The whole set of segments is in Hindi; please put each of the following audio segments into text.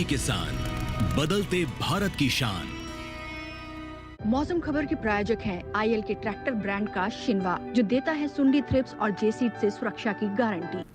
डीडी किसान, बदलते भारत की शान। मौसम खबर के प्रायोजक हैं आईएल के ट्रैक्टर ब्रांड का शिनवा, जो देता है सुंडी, थ्रिप्स और जेसीड से सुरक्षा की गारंटी।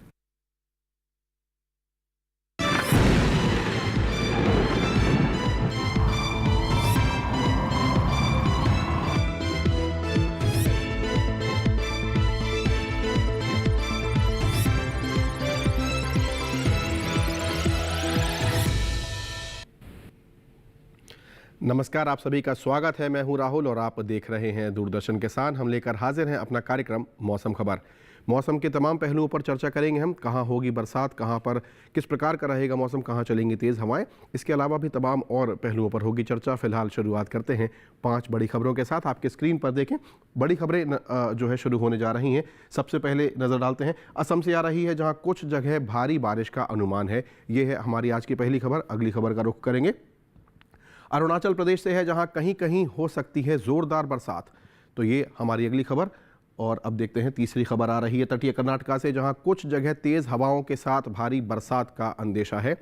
नमस्कार, आप सभी का स्वागत है। मैं हूं राहुल और आप देख रहे हैं दूरदर्शन किसान। हम लेकर हाजिर हैं अपना कार्यक्रम मौसम खबर। मौसम के तमाम पहलुओं पर चर्चा करेंगे हम। कहां होगी बरसात, कहां पर किस प्रकार का रहेगा मौसम, कहां चलेंगी तेज़ हवाएं। इसके अलावा भी तमाम और पहलुओं पर होगी चर्चा। फिलहाल शुरुआत करते हैं 5 बड़ी खबरों के साथ। आपके स्क्रीन पर देखें, बड़ी खबरें जो है शुरू होने जा रही हैं। सबसे पहले नज़र डालते हैं, असम से आ रही है जहाँ कुछ जगह भारी बारिश का अनुमान है। ये है हमारी आज की पहली खबर। अगली खबर का रुख करेंगे, अरुणाचल प्रदेश से है जहां कहीं कहीं हो सकती है जोरदार बरसात। तो ये हमारी अगली खबर। और अब देखते हैं तीसरी खबर आ रही है तटीय कर्नाटका से जहां कुछ जगह तेज हवाओं के साथ भारी बरसात का अंदेशा है।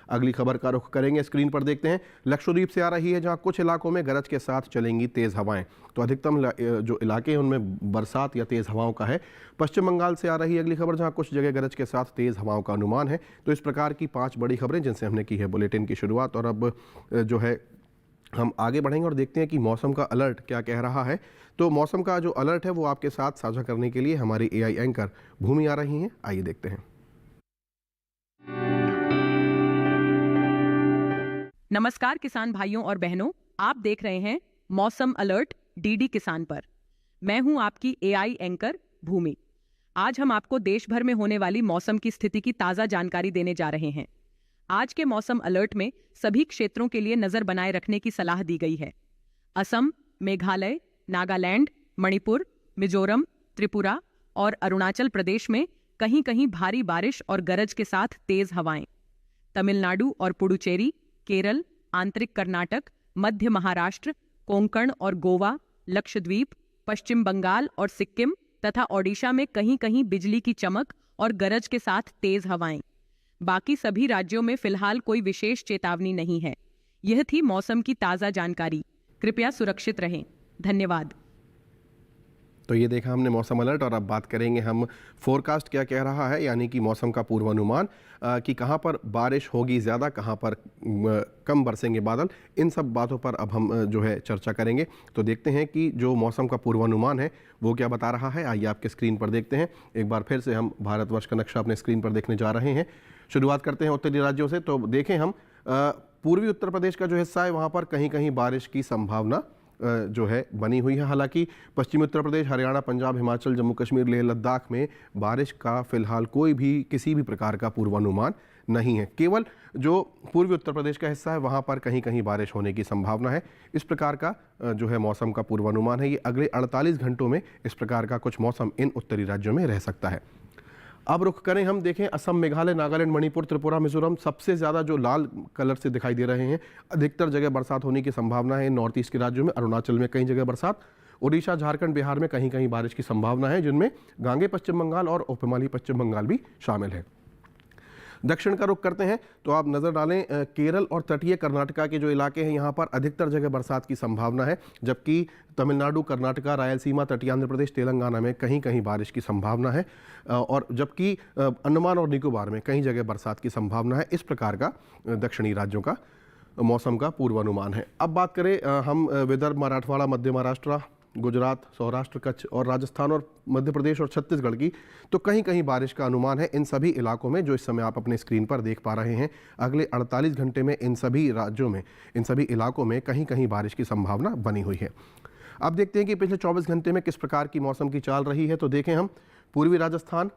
अगली खबर का रुख करेंगे, स्क्रीन पर देखते हैं, लक्षद्वीप से आ रही है जहां कुछ इलाकों में गरज के साथ चलेंगी तेज हवाएं। तो अधिकतम जो इलाके हैं उनमें बरसात या तेज हवाओं का है। पश्चिम बंगाल से आ रही है अगली खबर जहां कुछ जगह गरज के साथ तेज हवाओं का अनुमान है। तो इस प्रकार की 5 बड़ी खबरें जिनसे हमने की है बुलेटिन की शुरुआत। और अब जो है हम आगे बढ़ेंगे और देखते हैं कि मौसम का अलर्ट क्या कह रहा है। तो मौसम का जो अलर्ट है वो आपके साथ साझा करने के लिए हमारी एआई एंकर भूमि आ रही हैं। आइए देखते हैं। नमस्कार किसान भाइयों और बहनों, आप देख रहे हैं मौसम अलर्ट डीडी किसान पर। मैं हूं आपकी एआई एंकर भूमि। आज हम आपको देश भर में होने वाली मौसम की स्थिति की ताजा जानकारी देने जा रहे हैं। आज के मौसम अलर्ट में सभी क्षेत्रों के लिए नजर बनाए रखने की सलाह दी गई है। असम, मेघालय, नागालैंड, मणिपुर, मिजोरम, त्रिपुरा और अरुणाचल प्रदेश में कहीं कहीं भारी बारिश और गरज के साथ तेज हवाएं। तमिलनाडु और पुडुचेरी, केरल, आंतरिक कर्नाटक, मध्य महाराष्ट्र, कोंकण और गोवा, लक्षद्वीप, पश्चिम बंगाल और सिक्किम तथा ओडिशा में कहीं कहीं बिजली की चमक और गरज के साथ तेज हवाएं। बाकी सभी राज्यों में फिलहाल कोई विशेष चेतावनी नहीं है। यह थी मौसम की ताजा जानकारी। कृपया सुरक्षित रहें। धन्यवाद। तो ये देखा हमने मौसम अलर्ट। और अब बात करेंगे हम फोरकास्ट क्या कह रहा है, यानी कि मौसम का पूर्वानुमान कि कहाँ पर बारिश होगी ज़्यादा, कहाँ पर कम बरसेंगे बादल। इन सब बातों पर अब हम जो है चर्चा करेंगे। तो देखते हैं कि जो मौसम का पूर्वानुमान है वो क्या बता रहा है। आइए आपके स्क्रीन पर देखते हैं। एक बार फिर से हम भारतवर्ष का नक्शा अपने स्क्रीन पर देखने जा रहे हैं। शुरुआत करते हैं उत्तरी राज्यों से। तो देखें हम पूर्वी उत्तर प्रदेश का जो हिस्सा है वहाँ पर कहीं कहीं बारिश की संभावना जो है बनी हुई है। हालांकि पश्चिमी उत्तर प्रदेश, हरियाणा, पंजाब, हिमाचल, जम्मू कश्मीर, लेह लद्दाख में बारिश का फिलहाल कोई भी किसी भी प्रकार का पूर्वानुमान नहीं है। केवल जो पूर्वी उत्तर प्रदेश का हिस्सा है वहाँ पर कहीं कहीं बारिश होने की संभावना है। इस प्रकार का जो है मौसम का पूर्वानुमान है। ये अगले 48 घंटों में इस प्रकार का कुछ मौसम इन उत्तरी राज्यों में रह सकता है। अब रुख करें हम, देखें असम, मेघालय, नागालैंड, मणिपुर, त्रिपुरा, मिजोरम, सबसे ज़्यादा जो लाल कलर से दिखाई दे रहे हैं, अधिकतर जगह बरसात होने की संभावना है। नॉर्थ ईस्ट के राज्यों में, अरुणाचल में कई जगह बरसात, ओडिशा, झारखंड, बिहार में कहीं कहीं बारिश की संभावना है, जिनमें गांगे पश्चिम बंगाल और उपहिमालयी पश्चिम बंगाल भी शामिल है। दक्षिण का रुख करते हैं तो आप नज़र डालें केरल और तटीय कर्नाटका के जो इलाके हैं यहाँ पर अधिकतर जगह बरसात की संभावना है। जबकि तमिलनाडु, कर्नाटका, रायलसीमा, तटीय आंध्र प्रदेश, तेलंगाना में कहीं कहीं बारिश की संभावना है। और जबकि अंडमान और निकोबार में कई जगह बरसात की संभावना है। इस प्रकार का दक्षिणी राज्यों का मौसम का पूर्वानुमान है। अब बात करें हम विदर्भ, मराठवाड़ा, मध्य महाराष्ट्र, गुजरात, सौराष्ट्र, कच्छ और राजस्थान और मध्य प्रदेश और छत्तीसगढ़ की, तो कहीं कहीं बारिश का अनुमान है इन सभी इलाकों में जो इस समय आप अपने स्क्रीन पर देख पा रहे हैं। अगले 48 घंटे में इन सभी राज्यों में, इन सभी इलाकों में कहीं कहीं बारिश की संभावना बनी हुई है। अब देखते हैं कि पिछले 24 घंटे में किस प्रकार की मौसम की चाल रही है। तो देखें हम पूर्वी राजस्थान,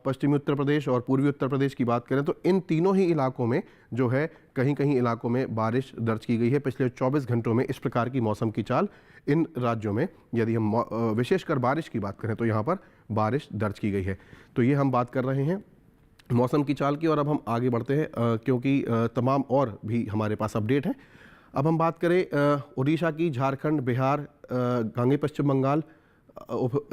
पश्चिमी उत्तर प्रदेश और पूर्वी उत्तर प्रदेश की बात करें तो इन तीनों ही इलाकों में जो है कहीं कहीं इलाकों में बारिश दर्ज की गई है पिछले 24 घंटों में। इस प्रकार की मौसम की चाल इन राज्यों में, यदि हम विशेषकर बारिश की बात करें तो यहाँ पर बारिश दर्ज की गई है। तो ये हम बात कर रहे हैं मौसम की चाल की। और अब हम आगे बढ़ते हैं क्योंकि तमाम और भी हमारे पास अपडेट हैं। अब हम बात करें उड़ीसा की, झारखंड, बिहार, गांगे पश्चिम बंगाल,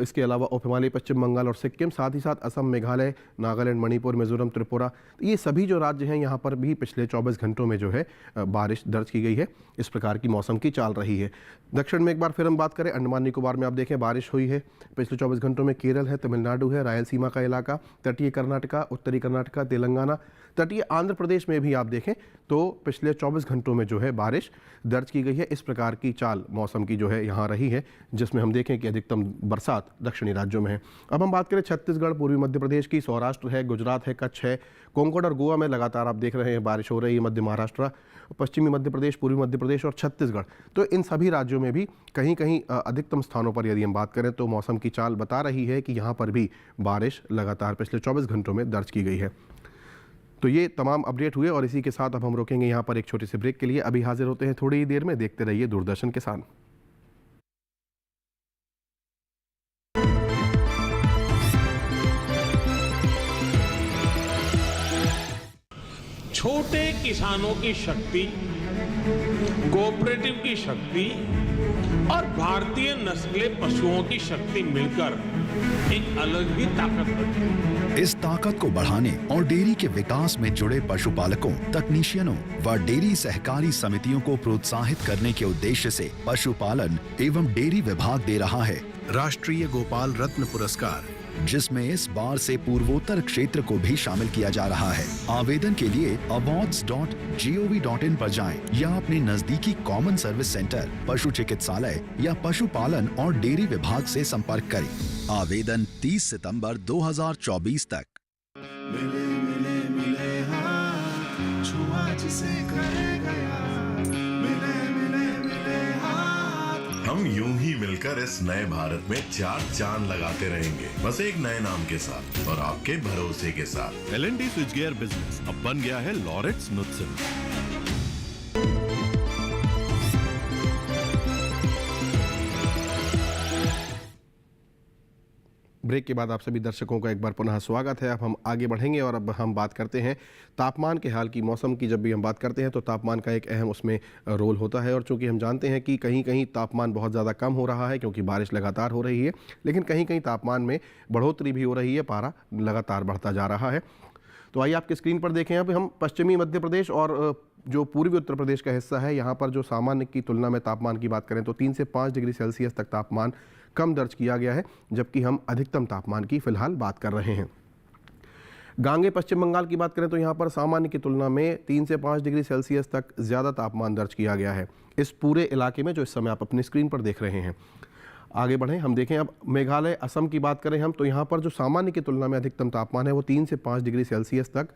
इसके अलावा उप हिमालयी पश्चिम बंगाल और सिक्किम, साथ ही साथ असम, मेघालय, नागालैंड, मणिपुर, मिजोरम, त्रिपुरा, तो ये सभी जो राज्य हैं यहाँ पर भी पिछले 24 घंटों में जो है बारिश दर्ज की गई है। इस प्रकार की मौसम की चाल रही है। दक्षिण में एक बार फिर हम बात करें, अंडमान निकोबार में आप देखें बारिश हुई है पिछले 24 घंटों में। केरल है, तमिलनाडु है, रायलसीमा का इलाका, तटीय कर्नाटका, उत्तरी कर्नाटका, तेलंगाना, तटीय आंध्र प्रदेश में भी आप देखें तो पिछले 24 घंटों में जो है बारिश दर्ज की गई है। इस प्रकार की चाल मौसम की जो है यहाँ रही है, जिसमें हम देखें कि अधिकतम बरसात दक्षिणी राज्यों में है। अब हम बात करें छत्तीसगढ़, पूर्वी मध्य प्रदेश की, सौराष्ट्र है, गुजरात है, कच्छ है, कोंकण और गोवा में लगातार आप देख रहे हैं बारिश हो रही है। मध्य महाराष्ट्र, पश्चिमी मध्य प्रदेश, पूर्वी मध्य प्रदेश और छत्तीसगढ़, तो इन सभी राज्यों में भी कहीं कहीं अधिकतम स्थानों पर यदि हम बात करें तो मौसम की चाल बता रही है कि यहाँ पर भी बारिश लगातार पिछले 24 घंटों में दर्ज की गई है। तो ये तमाम अपडेट हुए और इसी के साथ अब हम रोकेंगे यहाँ पर एक छोटे से ब्रेक के लिए। अभी हाजिर होते हैं थोड़ी ही देर में। देखते रहिए दूरदर्शन किसान। छोटे किसानों की शक्ति, कोऑपरेटिव की शक्ति और भारतीय नस्लीय पशुओं की शक्ति मिलकर एक अलग ही ताकत बनती है। इस ताकत को बढ़ाने और डेयरी के विकास में जुड़े पशुपालकों, तकनीशियनों व डेयरी सहकारी समितियों को प्रोत्साहित करने के उद्देश्य से पशुपालन एवं डेयरी विभाग दे रहा है राष्ट्रीय गोपाल रत्न पुरस्कार, जिसमें इस बार से पूर्वोत्तर क्षेत्र को भी शामिल किया जा रहा है। आवेदन के लिए awards.gov.in पर जाएं या अपने नजदीकी कॉमन सर्विस सेंटर, पशु चिकित्सालय या पशुपालन और डेयरी विभाग से संपर्क करें। आवेदन 30 सितंबर 2024 तक। मिले मिले मिले हाथ, छुआ जिसे करे गया, मिले मिले मिले हाथ। हम यूं ही मिलकर इस नए भारत में 4 चांद लगाते रहेंगे, बस एक नए नाम के साथ और आपके भरोसे के साथ। L&T स्विच गियर बिजनेस अब बन गया है लॉरेट्स नुत्सन। ब्रेक के बाद आप सभी दर्शकों का एक बार पुनः स्वागत है। अब हम आगे बढ़ेंगे और अब हम बात करते हैं तापमान के हाल की। मौसम की जब भी हम बात करते हैं तो तापमान का एक अहम उसमें रोल होता है, और चूंकि हम जानते हैं कि कहीं कहीं तापमान बहुत ज़्यादा कम हो रहा है क्योंकि बारिश लगातार हो रही है, लेकिन कहीं कहीं तापमान में बढ़ोतरी भी हो रही है, पारा लगातार बढ़ता जा रहा है। तो आइए आपकी स्क्रीन पर देखें। अब हम पश्चिमी मध्य प्रदेश और जो पूर्वी उत्तर प्रदेश का हिस्सा है, यहाँ पर जो सामान्य की तुलना में तापमान की बात करें तो 3 से 5 डिग्री सेल्सियस तक तापमान कम दर्ज किया गया है, जबकि हम अधिकतम तापमान की फिलहाल बात कर रहे हैं। गांगे पश्चिम बंगाल की बात करें तो यहाँ पर सामान्य की तुलना में 3 से 5 डिग्री सेल्सियस तक ज़्यादा तापमान दर्ज किया गया है इस पूरे इलाके में, जो इस समय आप अपनी स्क्रीन पर देख रहे हैं। आगे बढ़ें, हम देखें अब मेघालय, असम की बात करें हम तो यहाँ पर जो सामान्य की तुलना में अधिकतम तापमान है वो 3 से 5 डिग्री सेल्सियस तक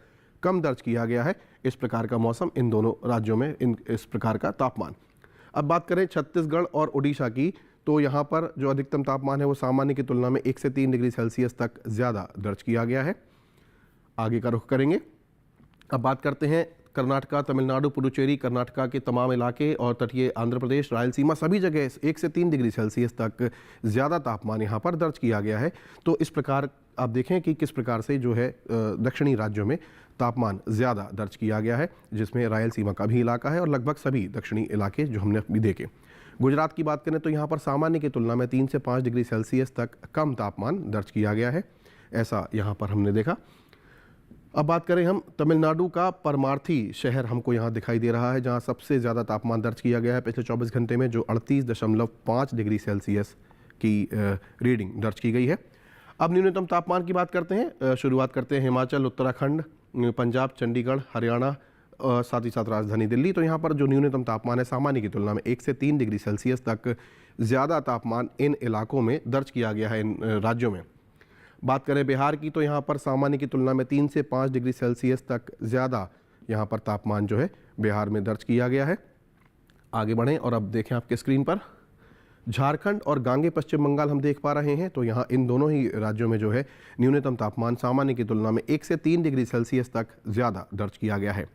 कम दर्ज किया गया है। इस प्रकार का मौसम इन दोनों राज्यों में, इस प्रकार का तापमान। अब बात करें छत्तीसगढ़ और उड़ीसा की, तो यहाँ पर जो अधिकतम तापमान है वो सामान्य की तुलना में 1 से 3 डिग्री सेल्सियस तक ज़्यादा दर्ज किया गया है। आगे का रुख करेंगे। अब बात करते हैं कर्नाटका, तमिलनाडु, पुडुचेरी, कर्नाटका के तमाम इलाके और तटीय आंध्र प्रदेश, रायलसीमा, सभी जगह 1 से 3 डिग्री सेल्सियस तक ज़्यादा तापमान यहाँ पर दर्ज किया गया है। तो इस प्रकार आप देखें कि किस प्रकार से जो है दक्षिणी राज्यों में तापमान ज़्यादा दर्ज किया गया है, जिसमें रायलसीमा का भी इलाका है और लगभग सभी दक्षिणी इलाके जो हमने अभी देखे। गुजरात की बात करें तो यहाँ पर सामान्य की तुलना में 3 से 5 डिग्री सेल्सियस तक कम तापमान दर्ज किया गया है, ऐसा यहाँ पर हमने देखा। अब बात करें हम तमिलनाडु का परमार्थी शहर हमको यहाँ दिखाई दे रहा है, जहाँ सबसे ज़्यादा तापमान दर्ज किया गया है पिछले 24 घंटे में, जो 38.5 डिग्री सेल्सियस की रीडिंग दर्ज की गई है। अब न्यूनतम तापमान की बात करते हैं। शुरुआत करते हैं हिमाचल, उत्तराखंड, पंजाब, चंडीगढ़, हरियाणा, साथ ही साथ राजधानी दिल्ली। तो यहाँ पर जो न्यूनतम तापमान है सामान्य की तुलना में 1 से 3 डिग्री सेल्सियस तक ज़्यादा तापमान इन इलाकों में दर्ज किया गया है, इन राज्यों में। बात करें बिहार की तो यहाँ पर सामान्य की तुलना में 3 से 5 डिग्री सेल्सियस तक ज़्यादा यहाँ पर तापमान जो है बिहार में दर्ज किया गया है। आगे बढ़ें और अब देखें आपके स्क्रीन पर झारखंड और गांगे पश्चिम बंगाल हम देख पा रहे हैं। तो यहाँ इन दोनों ही राज्यों में जो है न्यूनतम तापमान सामान्य की तुलना में 1 से 3 डिग्री सेल्सियस तक ज़्यादा दर्ज किया गया है।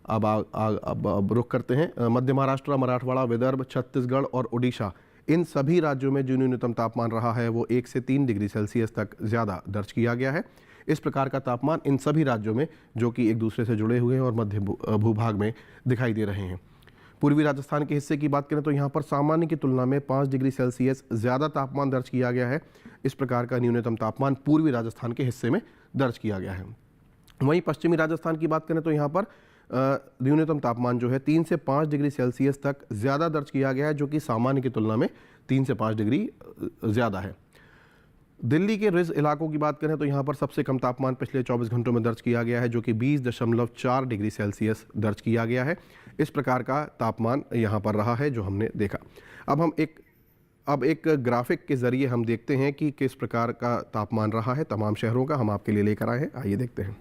अब रुख करते हैं मध्य महाराष्ट्र, मराठवाड़ा, विदर्भ, छत्तीसगढ़ और उड़ीसा, इन सभी राज्यों में जो न्यूनतम तापमान रहा है वो 1 से 3 डिग्री सेल्सियस तक ज़्यादा दर्ज किया गया है। इस प्रकार का तापमान इन सभी राज्यों में जो कि एक दूसरे से जुड़े हुए हैं और मध्य भूभाग में दिखाई दे रहे हैं। पूर्वी राजस्थान के हिस्से की बात करें तो यहाँ पर सामान्य की तुलना में 5 डिग्री सेल्सियस ज़्यादा तापमान दर्ज किया गया है। इस प्रकार का न्यूनतम तापमान पूर्वी राजस्थान के हिस्से में दर्ज किया गया है। वहीं पश्चिमी राजस्थान की बात करें तो यहाँ पर न्यूनतम तापमान जो है 3 से 5 डिग्री सेल्सियस तक ज़्यादा दर्ज किया गया है, जो कि सामान्य की तुलना में 3 से 5 डिग्री ज़्यादा है। दिल्ली के रिज इलाकों की बात करें तो यहाँ पर सबसे कम तापमान पिछले 24 घंटों में दर्ज किया गया है, जो कि 20.4 डिग्री सेल्सियस दर्ज किया गया है। इस प्रकार का तापमान यहाँ पर रहा है जो हमने देखा। अब एक ग्राफिक के ज़रिए हम देखते हैं कि किस प्रकार का तापमान रहा है तमाम शहरों का। हम आपके लिए लेकर आए हैं, आइए देखते हैं।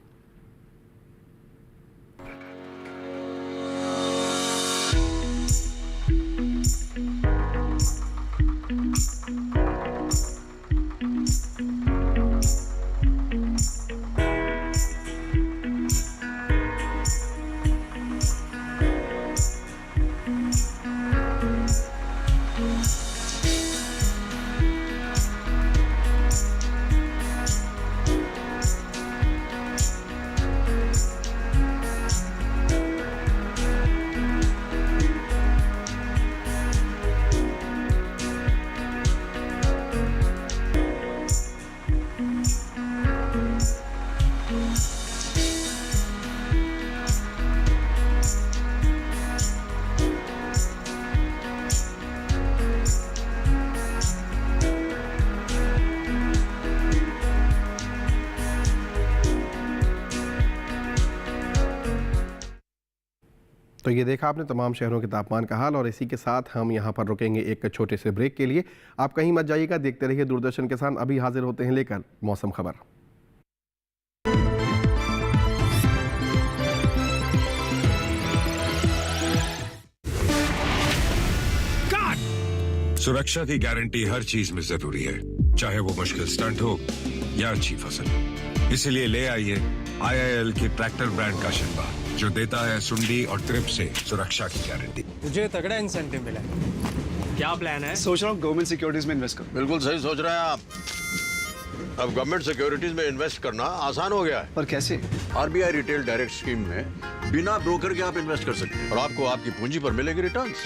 तो ये देखा आपने तमाम शहरों के तापमान का हाल, और इसी के साथ हम यहाँ पर रुकेंगे एक छोटे से ब्रेक के लिए। आप कहीं मत जाइएगा, देखते रहिए दूरदर्शन किसान। अभी हाजिर होते हैं लेकर मौसम खबर। सुरक्षा की गारंटी हर चीज में जरूरी है, चाहे वो मुश्किल स्टंट हो या अच्छी फसल। इसलिए ले आइए IIL के ट्रैक्टर ब्रांड का शिनवा, जो देता है सुंडी और ट्रिप से सुरक्षा की गारंटी। मुझे तगड़ा इंसेंटिव मिला है। क्या प्लान है? सोच रहा हूँ गवर्नमेंट सिक्योरिटीज में इन्वेस्ट करूं। बिल्कुल सही सोच रहे हैं आप। अब गवर्नमेंट सिक्योरिटीज में इन्वेस्ट करना आसान हो गया है। पर कैसे? RBI रिटेल डायरेक्ट स्कीम में बिना ब्रोकर के आप इन्वेस्ट कर सकते हैं और आपको आपकी पूंजी पर मिलेगी रिटर्न्स।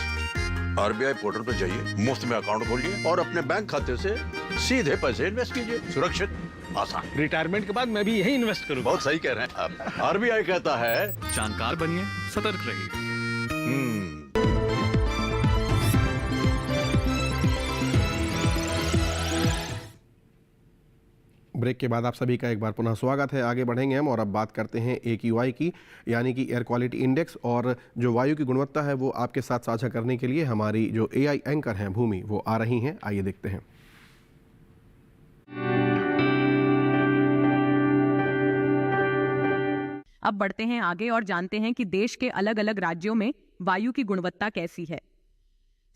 RBI पोर्टल पर जाइए, मुफ्त में अकाउंट खोलिए और अपने बैंक खाते से सीधे पैसे इन्वेस्ट कीजिए। सुरक्षित, आसान। रिटायरमेंट के बाद मैं भी यही इन्वेस्ट करूंगा। बहुत सही कह रहे हैं आप। RBI कहता है जानकार बनिए, सतर्क रहिए। ब्रेक के बाद आप सभी का एक बार पुनः स्वागत है। आगे बढ़ेंगे हम और अब बात करते हैं AQI की, यानी कि एयर क्वालिटी इंडेक्स, और जो वायु की गुणवत्ता है वो आपके साथ साझा करने के लिए हमारी जो AI एंकर हैं भूमि, वो आ रही हैं। आइए देखते हैं। अब बढ़ते हैं आगे और जानते हैं कि देश के अलग अलग राज्यों में वायु की गुणवत्ता कैसी है।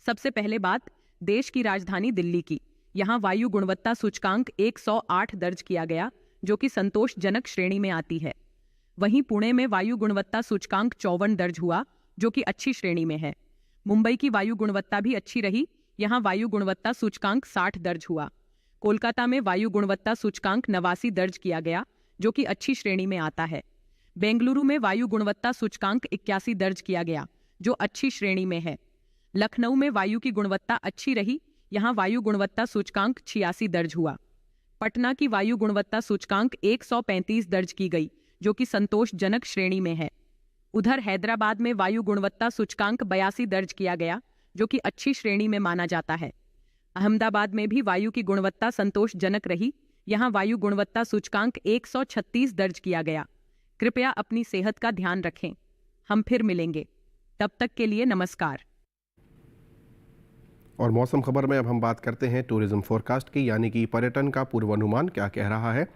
सबसे पहले बात देश की राजधानी दिल्ली की। यहाँ वायु गुणवत्ता सूचकांक 108 दर्ज किया गया, जो कि संतोषजनक श्रेणी में आती है। वहीं पुणे में वायु गुणवत्ता सूचकांक 54 दर्ज हुआ, जो कि अच्छी श्रेणी में है। मुंबई की वायु गुणवत्ता भी अच्छी रही, यहाँ वायु गुणवत्ता सूचकांक 60 दर्ज हुआ। कोलकाता में वायु गुणवत्ता सूचकांक 89 दर्ज किया गया, जो कि अच्छी श्रेणी में आता है। बेंगलुरु में वायु गुणवत्ता सूचकांक 81 दर्ज किया गया, जो अच्छी श्रेणी में है। लखनऊ में वायु की गुणवत्ता अच्छी रही, यहाँ वायु गुणवत्ता सूचकांक 86 दर्ज हुआ। पटना की वायु गुणवत्ता सूचकांक 135 दर्ज की गई, जो कि संतोषजनक श्रेणी में है। उधर हैदराबाद में वायु गुणवत्ता सूचकांक 82 दर्ज किया गया, जो कि अच्छी श्रेणी में माना जाता है। अहमदाबाद में भी वायु की गुणवत्ता संतोषजनक रही, यहाँ वायु गुणवत्ता सूचकांक 136 दर्ज किया गया। कृपया अपनी सेहत का ध्यान रखें। हम फिर मिलेंगे, तब तक के लिए नमस्कार। और मौसम खबर में अब हम बात करते हैं टूरिज्म फोरकास्ट की, यानी कि पर्यटन का पूर्वानुमान क्या कह रहा है।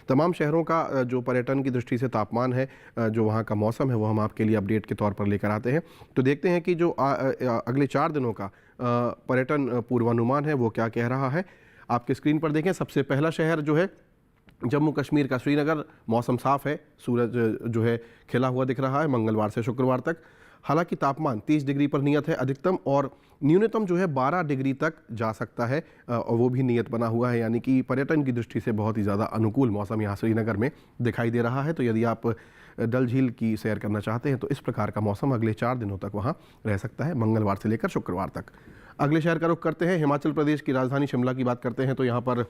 तमाम शहरों का जो पर्यटन की दृष्टि से तापमान है, जो वहाँ का मौसम है, वो हम आपके लिए अपडेट के तौर पर लेकर आते हैं। तो देखते हैं कि जो अगले 4 दिनों का पर्यटन पूर्वानुमान है वो क्या कह रहा है। आपके स्क्रीन पर देखें, सबसे पहला शहर जो है जम्मू कश्मीर का श्रीनगर। मौसम साफ है, सूरज जो है खिला हुआ दिख रहा है मंगलवार से शुक्रवार तक। हालांकि तापमान 30 डिग्री पर नियत है अधिकतम, और न्यूनतम जो है 12 डिग्री तक जा सकता है, और वो भी नियत बना हुआ है। यानी कि पर्यटन की दृष्टि से बहुत ही ज़्यादा अनुकूल मौसम यहाँ श्रीनगर में दिखाई दे रहा है। तो यदि आप डल झील की सैर करना चाहते हैं तो इस प्रकार का मौसम अगले 4 दिनों तक वहाँ रह सकता है, मंगलवार से लेकर शुक्रवार तक। अगले शहर का रुख करते हैं, हिमाचल प्रदेश की राजधानी शिमला की बात करते हैं। तो यहाँ पर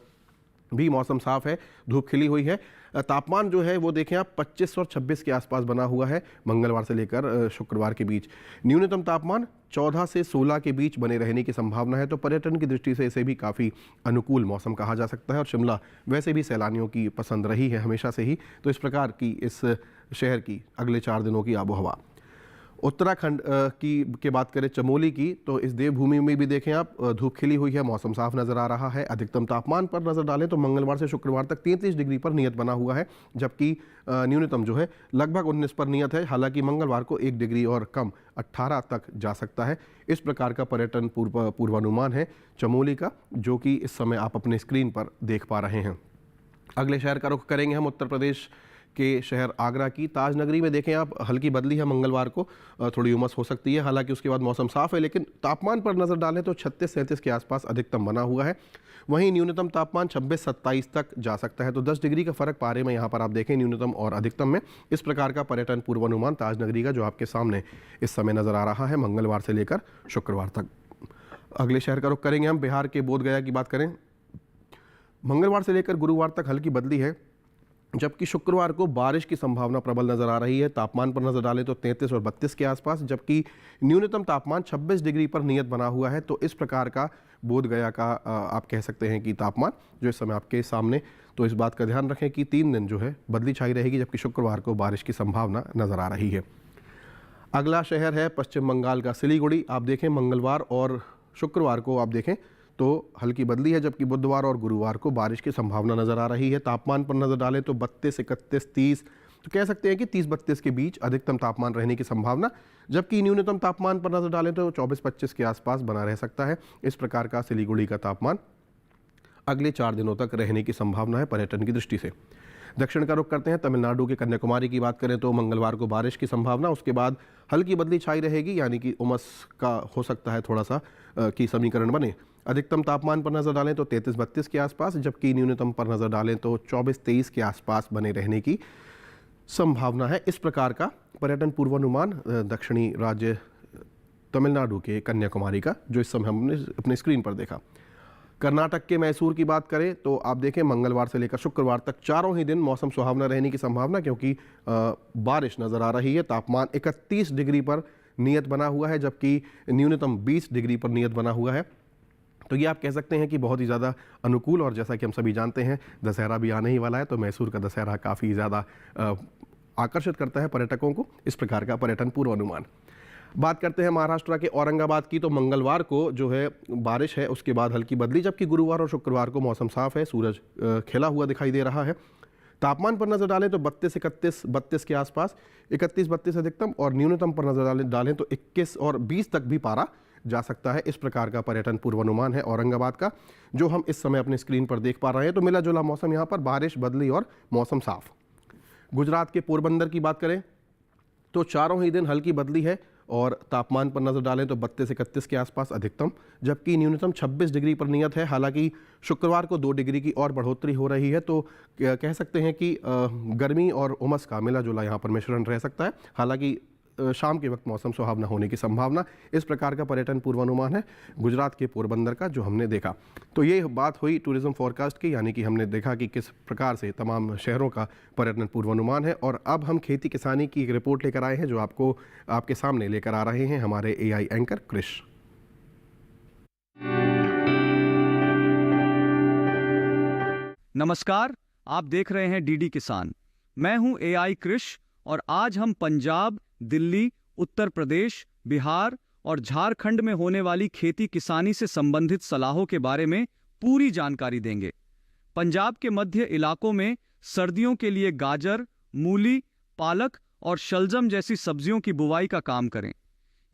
भी मौसम साफ है, धूप खिली हुई है। तापमान जो है वो देखें आप 25 और 26 के आसपास बना हुआ है मंगलवार से लेकर शुक्रवार के बीच। न्यूनतम तापमान 14 से 16 के बीच बने रहने की संभावना है। तो पर्यटन की दृष्टि से इसे भी काफ़ी अनुकूल मौसम कहा जा सकता है, और शिमला वैसे भी सैलानियों की पसंद रही है हमेशा से ही। तो इस प्रकार की इस शहर की अगले 4 दिनों की आबो हवा। उत्तराखंड की बात करें चमोली की, तो इस देवभूमि में भी देखें आप धूप खिली हुई है, मौसम साफ नज़र आ रहा है। अधिकतम तापमान पर नज़र डालें तो मंगलवार से शुक्रवार तक 33 डिग्री पर नियत बना हुआ है, जबकि न्यूनतम जो है लगभग 19 पर नियत है। हालांकि मंगलवार को 1 डिग्री और कम 18 तक जा सकता है। इस प्रकार का पर्यटन पूर्वानुमान है चमोली का, जो कि इस समय आप अपने स्क्रीन पर देख पा रहे हैं। अगले शहर का रुख करेंगे हम उत्तर प्रदेश के शहर आगरा की। ताज नगरी में देखें आप हल्की बदली है, मंगलवार को थोड़ी उमस हो सकती है। हालांकि उसके बाद मौसम साफ है, लेकिन तापमान पर नज़र डालें तो 36-37 के आसपास अधिकतम बना हुआ है। वहीं न्यूनतम तापमान 26-27 तक जा सकता है। तो 10 डिग्री का फर्क पारे में यहाँ पर आप देखें न्यूनतम और अधिकतम में। इस प्रकार का पर्यटन पूर्वानुमान ताज नगरी का जो आपके सामने इस समय नज़र आ रहा है मंगलवार से लेकर शुक्रवार तक। अगले शहर का रुख करेंगे हम, बिहार के बोधगया की बात करें। मंगलवार से लेकर गुरुवार तक हल्की बदली है, जबकि शुक्रवार को बारिश की संभावना प्रबल नज़र आ रही है। तापमान पर नज़र डालें तो 33 और 32 के आसपास, जबकि न्यूनतम तापमान 26 डिग्री पर नियत बना हुआ है। तो इस प्रकार का बोधगया का आप कह सकते हैं कि तापमान जो इस समय आपके सामने। तो इस बात का ध्यान रखें कि 3 दिन जो है बदली छाई रहेगी, जबकि शुक्रवार को बारिश की संभावना नज़र आ रही है। अगला शहर है पश्चिम बंगाल का सिलीगुड़ी। आप देखें मंगलवार और शुक्रवार को आप देखें तो हल्की बदली है, जबकि बुधवार और गुरुवार को बारिश की संभावना नज़र आ रही है। तापमान पर नज़र डालें तो 32, 31, 30, तो कह सकते हैं कि 30-32 के बीच अधिकतम तापमान रहने की संभावना, जबकि न्यूनतम तापमान पर नज़र डालें तो 24-25 के आसपास बना रह सकता है। इस प्रकार का सिलीगुड़ी का तापमान अगले 4 दिनों तक रहने की संभावना है पर्यटन की दृष्टि से। दक्षिण का रुख करते हैं, तमिलनाडु के कन्याकुमारी की बात करें तो मंगलवार को बारिश की संभावना, उसके बाद हल्की बदली छाई रहेगी, यानी कि उमस का हो सकता है थोड़ा सा की समीकरण बने। अधिकतम तापमान पर नज़र डालें तो 33-32 के आसपास, जबकि न्यूनतम पर नज़र डालें तो 24-23 के आसपास बने रहने की संभावना है। इस प्रकार का पर्यटन पूर्वानुमान दक्षिणी राज्य तमिलनाडु के कन्याकुमारी का जो इस समय हमने अपने स्क्रीन पर देखा। कर्नाटक के मैसूर की बात करें तो आप देखें मंगलवार से लेकर शुक्रवार तक चारों ही दिन मौसम सुहावना रहने की संभावना, क्योंकि बारिश नज़र आ रही है। तापमान 31 डिग्री पर नियत बना हुआ है, जबकि न्यूनतम 20 डिग्री पर नियत बना हुआ है। तो ये आप कह सकते हैं कि बहुत ही ज़्यादा अनुकूल, और जैसा कि हम सभी जानते हैं दशहरा भी आने ही वाला है, तो मैसूर का दशहरा काफ़ी ज़्यादा आकर्षित करता है पर्यटकों को। इस प्रकार का पर्यटन पूर्वानुमान। बात करते हैं महाराष्ट्र के औरंगाबाद की, तो मंगलवार को जो है बारिश है, उसके बाद हल्की बदली, जबकि गुरुवार और शुक्रवार को मौसम साफ है, सूरज खिला हुआ दिखाई दे रहा है। तापमान पर नज़र डालें तो 32 के आसपास, 31-32 अधिकतम, और न्यूनतम पर नज़र डालें तो 21 और 20 तक भी पारा जा सकता है। इस प्रकार का पर्यटन पूर्वानुमान है औरंगाबाद का, जो हम इस समय अपने स्क्रीन पर देख पा रहे हैं। तो मिला जुला मौसम यहाँ पर, बारिश, बदली और मौसम साफ। गुजरात के पोरबंदर की बात करें तो चारों ही दिन हल्की बदली है, और तापमान पर नज़र डालें तो 32-31 के आसपास अधिकतम, जबकि न्यूनतम 26 डिग्री पर नियत है। हालांकि शुक्रवार को 2 डिग्री की और बढ़ोतरी हो रही है, तो कह सकते हैं कि गर्मी और उमस का मिला जुला यहाँ पर मिश्रण रह सकता है। हालांकि शाम के वक्त मौसम सुहावना होने की संभावना। इस प्रकार का पर्यटन पूर्वानुमान है गुजरात के पोरबंदर का जो हमने देखा। तो ये बात हुई टूरिज्म फोरकास्ट की, यानी कि हमने देखा कि किस प्रकार से तमाम शहरों का पर्यटन पूर्वानुमान है। और अब हम खेती किसानी की एक रिपोर्ट लेकर आए हैं, जो आपको आपके सामने लेकर आ रहे हैं हमारे AI एंकर क्रिश। नमस्कार, आप देख रहे हैं DD किसान। मैं हूं AI क्रिश, और आज हम पंजाब, दिल्ली, उत्तर प्रदेश, बिहार और झारखंड में होने वाली खेती किसानी से संबंधित सलाहों के बारे में पूरी जानकारी देंगे। पंजाब के मध्य इलाकों में सर्दियों के लिए गाजर, मूली, पालक और शलजम जैसी सब्जियों की बुवाई का काम करें।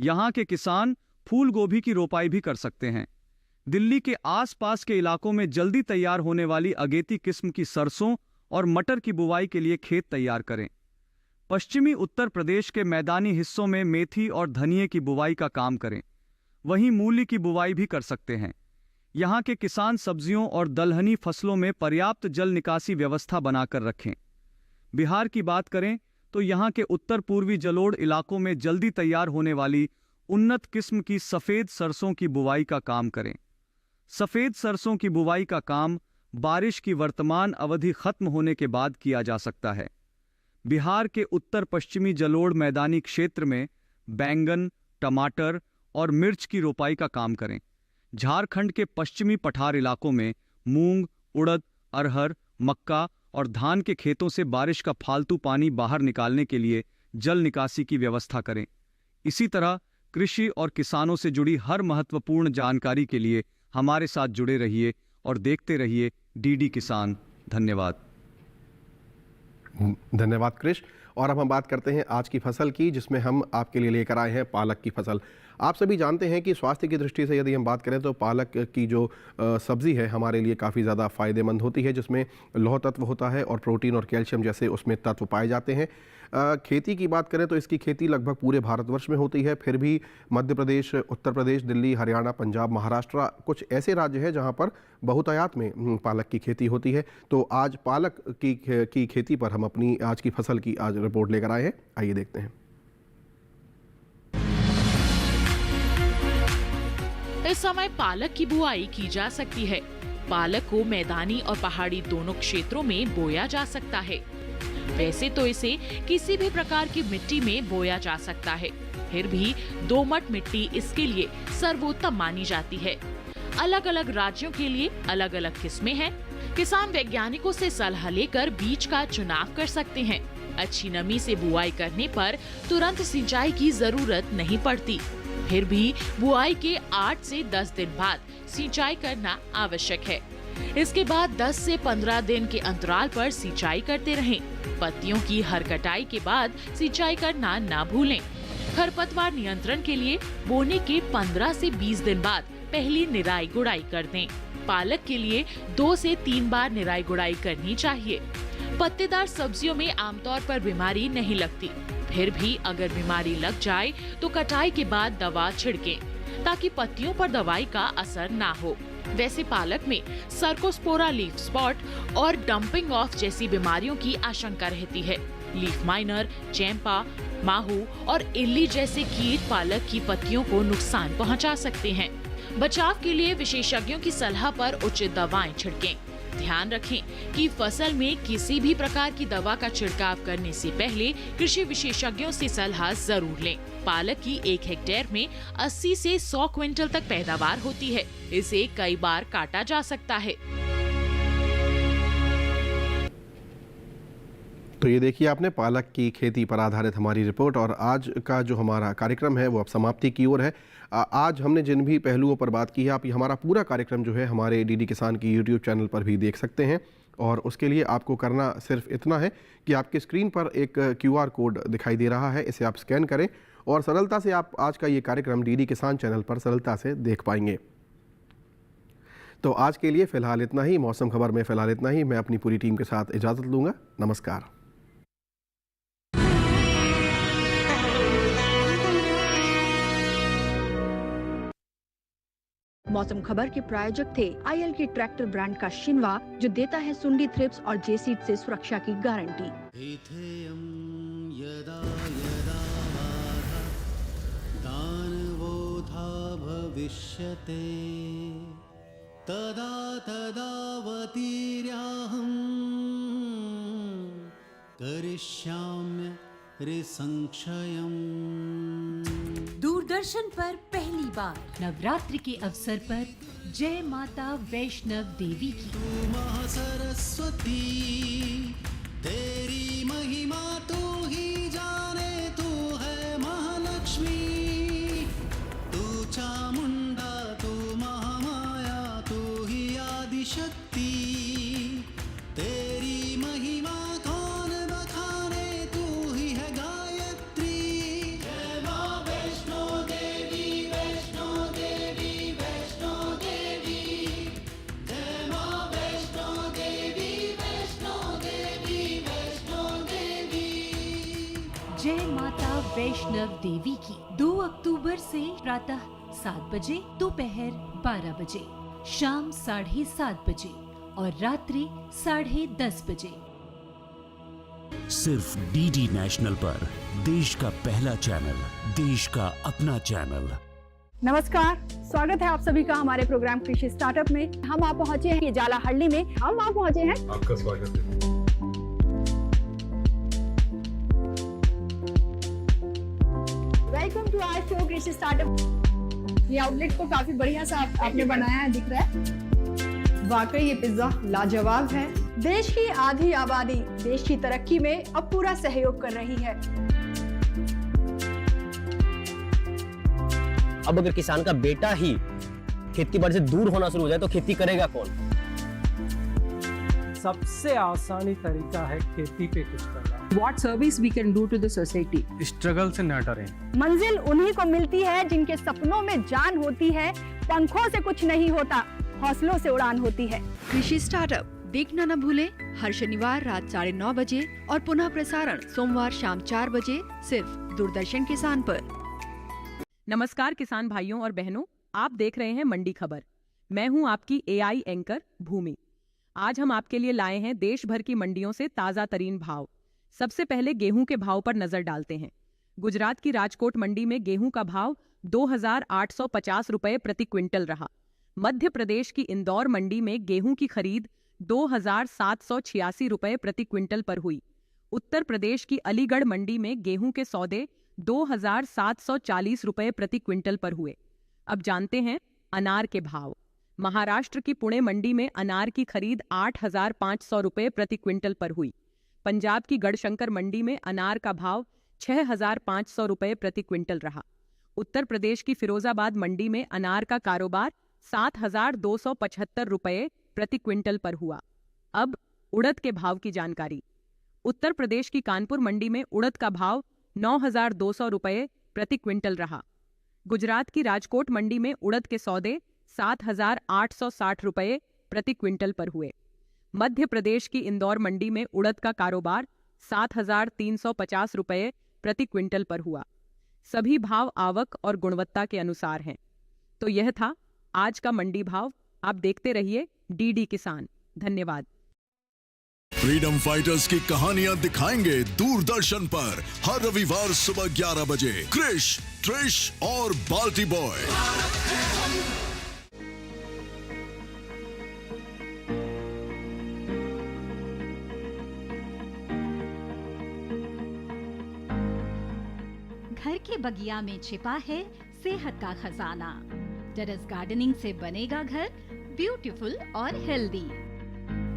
यहाँ के किसान फूल गोभी की रोपाई भी कर सकते हैं। दिल्ली के आसपास के इलाकों में जल्दी तैयार होने वाली अगेती किस्म की सरसों और मटर की बुवाई के लिए खेत तैयार करें। पश्चिमी उत्तर प्रदेश के मैदानी हिस्सों में मेथी और धनिये की बुवाई का काम करें। वहीं मूली की बुवाई भी कर सकते हैं। यहाँ के किसान सब्जियों और दलहनी फसलों में पर्याप्त जल निकासी व्यवस्था बनाकर रखें। बिहार की बात करें तो यहाँ के उत्तर पूर्वी जलोढ़ इलाकों में जल्दी तैयार होने वाली उन्नत किस्म की सफ़ेद सरसों की बुवाई का काम करें। सफ़ेद सरसों की बुवाई का काम बारिश की वर्तमान अवधि खत्म होने के बाद किया जा सकता है। बिहार के उत्तर पश्चिमी जलोढ़ मैदानी क्षेत्र में बैंगन, टमाटर और मिर्च की रोपाई का काम करें। झारखंड के पश्चिमी पठार इलाकों में मूंग, उड़द, अरहर, मक्का और धान के खेतों से बारिश का फालतू पानी बाहर निकालने के लिए जल निकासी की व्यवस्था करें। इसी तरह कृषि और किसानों से जुड़ी हर महत्वपूर्ण जानकारी के लिए हमारे साथ जुड़े रहिए और देखते रहिए डीडी किसान। धन्यवाद। धन्यवाद कृष। और अब हम बात करते हैं आज की फसल की, जिसमें हम आपके लिए लेकर आए हैं पालक की फसल। आप सभी जानते हैं कि स्वास्थ्य की दृष्टि से यदि हम बात करें तो पालक की जो सब्ज़ी है हमारे लिए काफ़ी ज़्यादा फ़ायदेमंद होती है, जिसमें लौह तत्व होता है और प्रोटीन और कैल्शियम जैसे उसमें तत्व पाए जाते हैं। खेती की बात करें तो इसकी खेती लगभग पूरे भारतवर्ष में होती है। फिर भी मध्य प्रदेश, उत्तर प्रदेश, दिल्ली, हरियाणा, पंजाब, महाराष्ट्र कुछ ऐसे राज्य हैं जहां पर बहुतायत में पालक की खेती होती है। तो आज पालक की खेती पर हम अपनी आज की फसल की आज रिपोर्ट लेकर आए हैं। आइए देखते हैं। इस समय पालक की बुआई की जा सकती है। पालक को मैदानी और पहाड़ी दोनों क्षेत्रों में बोया जा सकता है। वैसे तो इसे किसी भी प्रकार की मिट्टी में बोया जा सकता है, फिर भी दोमट मिट्टी इसके लिए सर्वोत्तम मानी जाती है। अलग अलग राज्यों के लिए अलग अलग किस्में हैं। किसान वैज्ञानिकों से सलाह लेकर बीज का चुनाव कर सकते हैं। अच्छी नमी से बुआई करने पर तुरंत सिंचाई की जरूरत नहीं पड़ती। फिर भी बुआई के 8 से 10 दिन बाद सिंचाई करना आवश्यक है। इसके बाद 10 से 15 दिन के अंतराल पर सिंचाई करते रहें। पत्तियों की हर कटाई के बाद सिंचाई करना ना भूलें। खरपतवार नियंत्रण के लिए बोने के 15 से 20 दिन बाद पहली निराई गुड़ाई कर दें। पालक के लिए 2 से 3 बार निराई गुड़ाई करनी चाहिए। पत्तेदार सब्जियों में आमतौर पर बीमारी नहीं लगती, फिर भी अगर बीमारी लग जाए तो कटाई के बाद दवा छिड़कें ताकि पत्तियों पर दवाई का असर ना हो। वैसे पालक में सर्कोस्पोरा लीफ स्पॉट और डंपिंग ऑफ जैसी बीमारियों की आशंका रहती है। लीफ माइनर, चैंपा, माहू और इल्ली जैसे कीट पालक की पत्तियों को नुकसान पहुंचा सकते हैं। बचाव के लिए विशेषज्ञों की सलाह पर उचित दवाएं छिड़कें। ध्यान रखें कि फसल में किसी भी प्रकार की दवा का छिड़काव करने से पहले कृषि विशेषज्ञों से सलाह जरूर लें। पालक की 1 हेक्टेयर में 80 से 100 क्विंटल तक पैदावार होती है। इसे कई बार काटा जा सकता है। तो ये देखिए आपने पालक की खेती पर आधारित हमारी रिपोर्ट, और आज का जो हमारा कार्यक्रम है वो अब समाप्ति की ओर है। आज हमने जिन भी पहलुओं पर बात की है, आप ये हमारा पूरा कार्यक्रम जो है हमारे डीडी किसान की यूट्यूब चैनल पर भी देख सकते हैं। और उसके लिए आपको करना सिर्फ इतना है कि आपकी स्क्रीन पर एक QR कोड दिखाई दे रहा है, इसे आप स्कैन करें और सरलता से आप आज का ये कार्यक्रम डीडी किसान चैनल पर सरलता से देख पाएंगे। तो आज के लिए फ़िलहाल इतना ही। मौसम खबर में फ़िलहाल इतना ही। मैं अपनी पूरी टीम के साथ इजाज़त लूँगा। नमस्कार। मौसम खबर के प्रायोजक थे आईएल के ट्रैक्टर ब्रांड का शिनवा, जो देता है सुंडी थ्रिप्स और जेसीड से सुरक्षा की गारंटी। यदा यदा दानवोऽथा भविष्यते तदा तदावतीर्याहं करिष्याम्य ऋसंक्षयम्। दूरदर्शन पर पहली बार नवरात्रि के अवसर पर जय माता वैष्णव देवी की। सरस्वती तेरी महिमा तू ही जाने, तू है महालक्ष्मी, तू चामुंडा, तू महामाया, तू ही आदिशक्ति। तेरी महिमा कौन बखाने, तू ही है गायत्री। जय मां वैष्णो देवी, वैष्णो देवी, वैष्णो देवी। जय मां वैष्णो देवी, वैष्णो देवी, वैष्णो जय माता वैष्णव देवी की 2 अक्टूबर से प्रातः 7 बजे, दोपहर 12 बजे, शाम 7:30 बजे और रात्रि 10:30 बजे। सिर्फ डीडी नेशनल पर, देश का पहला चैनल, देश का अपना चैनल। नमस्कार, स्वागत है आप सभी का हमारे प्रोग्राम कृषि स्टार्टअप में। हम आप पहुंचे हैं जालाहल्ली में। हम आप पहुंचे हैं, आपका स्वागत है। वेलकम टू आवर शो कृषि स्टार्टअप। ये आउटलेट को काफी बढ़िया सा आपने बनाया है, दिख रहा है। वाकई ये पिज्जा लाजवाब है। देश की आधी आबादी देश की तरक्की में अब पूरा सहयोग कर रही है। अब अगर किसान का बेटा ही खेती बाड़ी से दूर होना शुरू हो जाए तो खेती करेगा कौन? सबसे आसानी तरीका है खेती पे कुछ करना। What service we can do to the society? Struggle से न डरें। मंजिल उन्हीं को मिलती है जिनके सपनों में जान होती है। पंखों से कुछ नहीं होता, हौसलों से उड़ान होती है। कृषि स्टार्टअप देखना न भूलें, हर शनिवार रात 9:30 बजे और पुनः प्रसारण सोमवार शाम 4 बजे, सिर्फ दूरदर्शन किसान पर। नमस्कार किसान भाइयों और बहनों, आप देख रहे हैं मंडी खबर। मैं हूं आपकी एआई एंकर भूमि। आज हम आपके लिए लाए हैं देश भर की मंडियों से ताजा तरीन भाव। सबसे पहले गेहूं के भाव पर नजर डालते हैं। गुजरात की राजकोट मंडी में गेहूं का भाव 2,850 रुपए प्रति क्विंटल रहा। मध्य प्रदेश की इंदौर मंडी में गेहूं की खरीद 2,786 रुपए प्रति क्विंटल पर हुई। उत्तर प्रदेश की अलीगढ़ मंडी में गेहूं के सौदे 2,740 रुपए प्रति क्विंटल पर हुए। अब जानते हैं अनार के भाव। महाराष्ट्र की पुणे मंडी में अनार की खरीद 8,500 रुपए प्रति क्विंटल पर हुई। पंजाब की गढ़शंकर मंडी में अनार का भाव 6,500 रुपए प्रति क्विंटल रहा। उत्तर प्रदेश की फिरोजाबाद मंडी में अनार का कारोबार 7,275 रुपए प्रति क्विंटल पर हुआ। अब उड़द के भाव की जानकारी। उत्तर प्रदेश की कानपुर मंडी में उड़द का भाव 9,200 रुपए प्रति क्विंटल रहा। गुजरात की राजकोट मंडी में उड़द के सौदे 7,860 रुपए प्रति क्विंटल पर हुए। मध्य प्रदेश की इंदौर मंडी में उड़द का कारोबार 7,350 रुपए प्रति क्विंटल पर हुआ। सभी भाव आवक और गुणवत्ता के अनुसार हैं। तो यह था आज का मंडी भाव। आप देखते रहिए डीडी किसान। धन्यवाद। फ्रीडम फाइटर्स की कहानियां दिखाएंगे दूरदर्शन पर हर रविवार सुबह 11 बजे। क्रिश, ट्रिश और बाल्टी बॉय। घर के बगिया में छिपा है सेहत का खजाना। टेरेस गार्डनिंग से बनेगा घर ब्यूटीफुल और हेल्दी।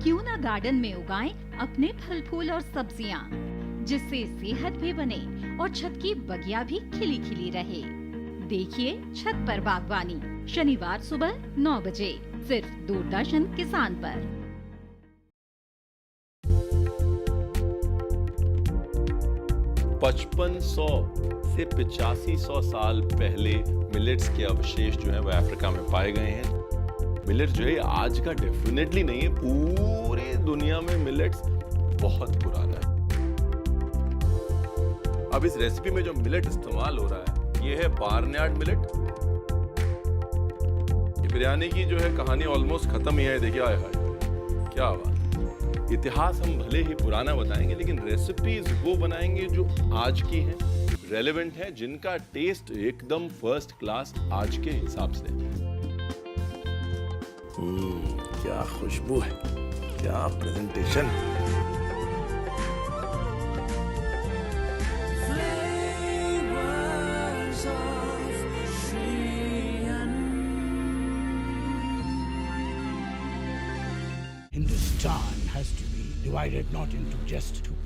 क्यों ना गार्डन में उगाएं अपने फल फूल और सब्जियां, जिससे सेहत भी बने और छत की बगिया भी खिली खिली रहे। देखिए छत पर बागवानी, शनिवार सुबह 9 बजे, सिर्फ दूरदर्शन किसान पर। 5500 से 8500 साल पहले मिलेट्स के अवशेष जो है वो अफ्रीका में पाए गए हैं। मिलेट्स जो है आज का डेफिनेटली नहीं है, पूरी दुनिया में मिलेट्स बहुत पुराना है। अब इस रेसिपी में जो मिलेट इस्तेमाल हो रहा है ये है बार्नयार्ड मिलेट। बिरयानी की जो है कहानी ऑलमोस्ट खत्म ही है। देखिए, आए हाय क्या बात। इतिहास हम भले ही पुराना बताएंगे लेकिन रेसिपीज वो बनाएंगे जो आज की हैं, रेलेवेंट है, जिनका टेस्ट एकदम फर्स्ट क्लास आज के हिसाब से। क्या खुशबू है, क्या presentation. Hindustan has to be divided not into just two